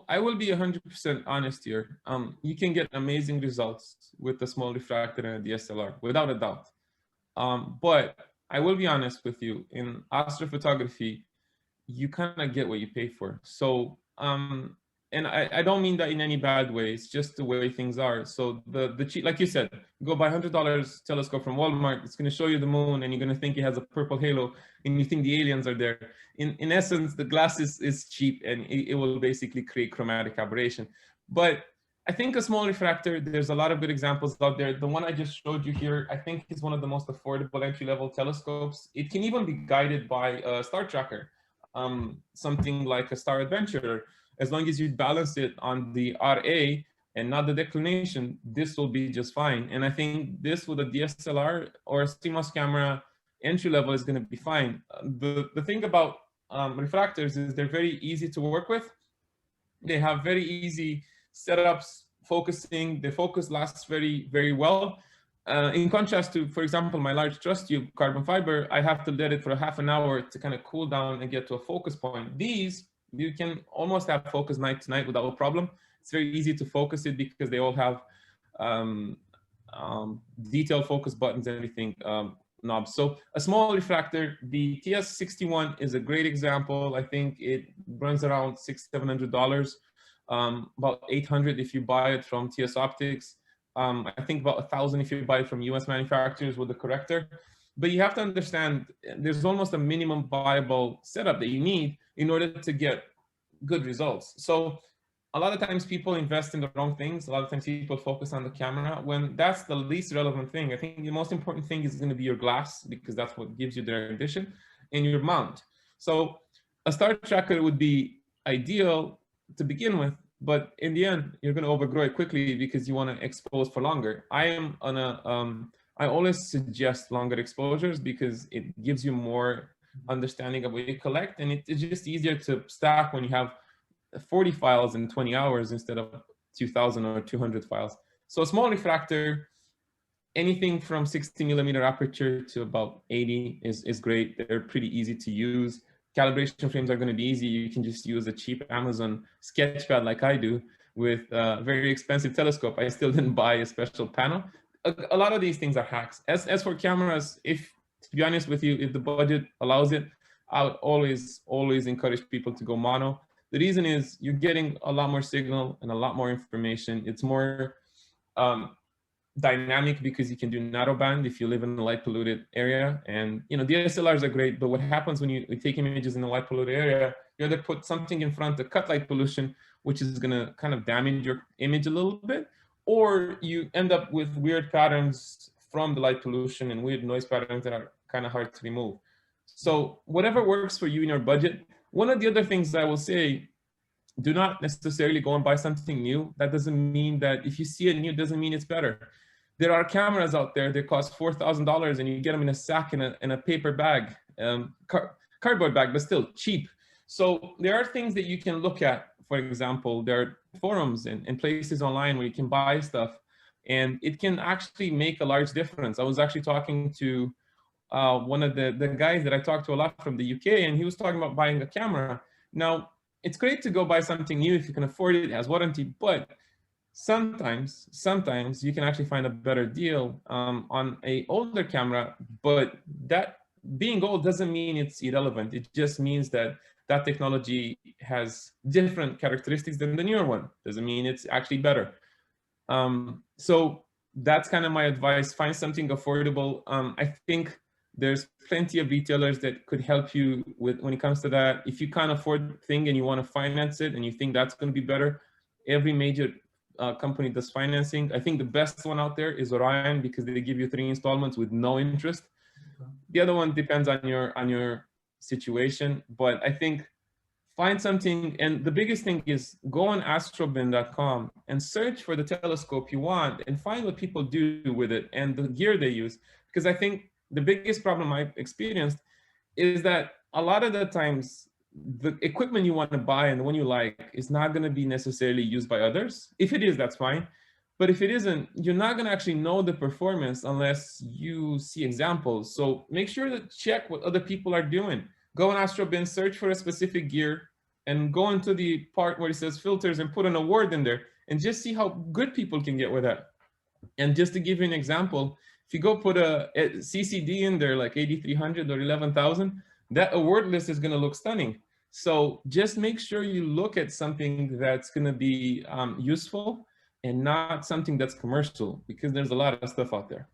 I will be 100% honest here. You can get amazing results with a small refractor and a DSLR, without a doubt. But I will be honest with you, in astrophotography, you kind of get what you pay for. So, and I don't mean that in any bad way. It's just the way things are. So the cheap, like you said, go buy $100 telescope from Walmart. It's going to show you the moon, and you're going to think it has a purple halo, and you think the aliens are there. In essence, the glass is cheap, and it will basically create chromatic aberration. But I think a small refractor, there's a lot of good examples out there. The one I just showed you here, I think is one of the most affordable entry-level telescopes. It can even be guided by a star tracker, something like a Star Adventurer. As long as you balance it on the RA and not the declination, this will be just fine. And I think this with a DSLR or a CMOS camera entry level is going to be fine. The thing about refractors is they're very easy to work with. They have very easy setups, focusing. The focus lasts very, very well. In contrast to, for example, my large truss tube carbon fiber, I have to let it for a half an hour to kind of cool down and get to a focus point. These, you can almost have focus night to night without a problem. It's very easy to focus it because they all have detailed focus buttons and everything, knobs. So a small refractor, the TS61 is a great example. I think it runs around $600–700, about $800 if you buy it from TS Optics. I think about $1,000 if you buy it from US manufacturers with the corrector. But you have to understand there's almost a minimum viable setup that you need in order to get good results. So a lot of times people invest in the wrong things. A lot of times people focus on the camera when that's the least relevant thing. I think the most important thing is going to be your glass, because that's what gives you the rendition, and your mount. So a star tracker would be ideal to begin with, but in the end, you're going to overgrow it quickly because you want to expose for longer. I am on a, I always suggest longer exposures because it gives you more understanding of what you collect, and it's just easier to stack when you have 40 files in 20 hours instead of 2,000 or 200 files. So a small refractor, anything from 60mm aperture to about 80 is great. They're pretty easy to use. Calibration frames are going to be easy. You can just use a cheap Amazon sketchpad like I do with a very expensive telescope. I still didn't buy a special panel. A lot of these things are hacks. As for cameras, if, to be honest with you, if the budget allows it, I would always encourage people to go mono. The reason is you're getting a lot more signal and a lot more information. It's more dynamic because you can do narrowband if you live in a light polluted area. And DSLRs are great, but what happens when you take images in a light polluted area, you either put something in front to cut light pollution, which is going to kind of damage your image a little bit, or you end up with weird patterns from the light pollution and weird noise patterns that are kind of hard to remove. So whatever works for you in your budget. One of the other things I will say, do not necessarily go and buy something new. That doesn't mean that if you see it new, doesn't mean it's better. There are cameras out there that cost $4,000 and you get them in a sack in a paper bag, cardboard bag, but still cheap. So there are things that you can look at. For example, there are forums and places online where you can buy stuff, and it can actually make a large difference. I was actually talking to one of the guys that I talked to a lot from the UK, and he was talking about buying a camera. Now, it's great to go buy something new if you can afford it, it has warranty, but sometimes you can actually find a better deal on an older camera. But that being old doesn't mean it's irrelevant. It just means that that technology has different characteristics than the newer one. Doesn't mean it's actually better. So that's kind of my advice. Find something affordable. I think there's plenty of retailers that could help you with when it comes to that. If you can't afford the thing and you want to finance it and you think that's going to be better, every major company does financing. I think the best one out there is Orion because they give you 3 installments with no interest. The other one depends on your situation, but I think find something. And the biggest thing is go on astrobin.com and search for the telescope you want and find what people do with it and the gear they use. Because I think the biggest problem I've experienced is that a lot of the times the equipment you want to buy and the one you like is not going to be necessarily used by others. If it is, that's fine. But if it isn't, you're not going to actually know the performance unless you see examples. So make sure to check what other people are doing. Go on Astrobin, search for a specific gear, and go into the part where it says filters and put an award in there and just see how good people can get with that. And just to give you an example, if you go put a CCD in there, like 8,300 or 11,000, that award list is going to look stunning. So just make sure you look at something that's going to be useful and not something that's commercial, because there's a lot of stuff out there.